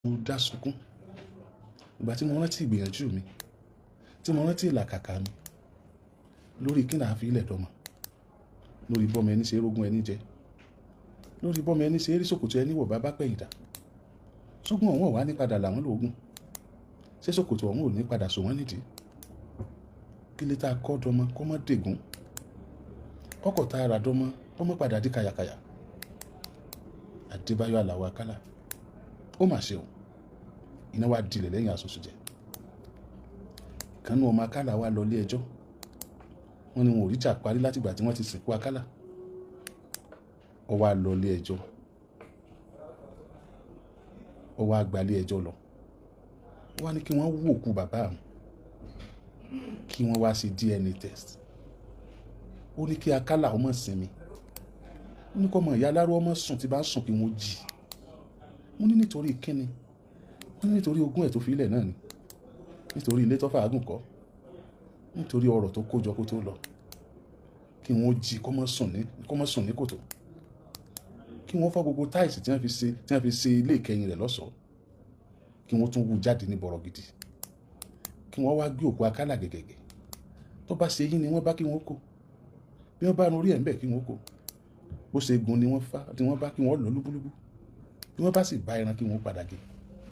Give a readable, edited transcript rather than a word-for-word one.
mo dá sunkún ìgbà tí mo rántí ìgbìyànjú mi, tí mo rántí ìlàkàkà mi lórí kí náà fi ilẹ̀ dọ́mọ, lórí bọ́mọ ẹni ṣe rógún ẹni jẹ, lórí bọ́mọ ẹni ṣe rí ṣòkòtò ẹni wọ̀ bá pẹ̀yìndà. Ṣógun ọ̀hún wà ní padà làwọn lóògùn, ṣé ṣòkòtò ọ̀hún ò ní padà sọ wọ́n nídìí? Kí lè tá a kọ́ dọ́mọ kọ́ mọ́ dègún, kọ́kọ̀ tá a rà dọ́mọ ọmọ padà dí kàyàkàyà. Adébáyọ̀ Àlàó Àkàlà, ó mà ṣe o, iná wa dilẹ̀ lẹ́yìn àsosùn jẹ. Kanú ọmọ Àkàlà wa lọ ilé ẹjọ́, wọ́n ní wọn ò rí jà parí látìgbà tí wọ́n ti sìnkú Àkàlà. Ó wá lọ ilé ẹjọ́, ó wá gba ilé ẹjọ́ lọ, ó wá ní kí wọ́n wú òkú bàbá àwọn, kí wọ́n wá sí DNA test. Ó ní kí Àkàlà ọmọ sinmi, ó ní kọ́ ọmọ ìyá aláró ọmọ sùn tí bá ń sùn kí wọ́n jí. Mo ní nítorí kíni? Wọ́n ní nítorí ogún ẹ̀ tó fi ilẹ̀ náà ni, nítorí ilé tó fàágùn kọ́, nítorí ọrọ̀ tó kójọ kó tó lọ. Kí wọ́n jí kọ́ mọ́ sùn ní kòtò, kí wọ́n fọ́ gbogbo táìsì tí wọ́n fi ṣe ilé ìkẹyìn rẹ̀ lọ́ṣọ̀ọ́, kí wọ́n tún wú jáde ní bọ̀rọ̀ gidi, kí wọ́n wá gbé òkú Àkàlà gẹ̀gẹ̀gẹ̀. Tó bá ṣe yín ni wọ́n bá kí wọ́n kó, bí wọ́n bá rún orí ẹ̀ ń bẹ̀ kí wọ́n kó, bó ṣe gun ni wọ́n bá kí wọ́n lọ lúbúlúbú, bí wọ́n bá sì bá ẹran kí wọ́n padà gé.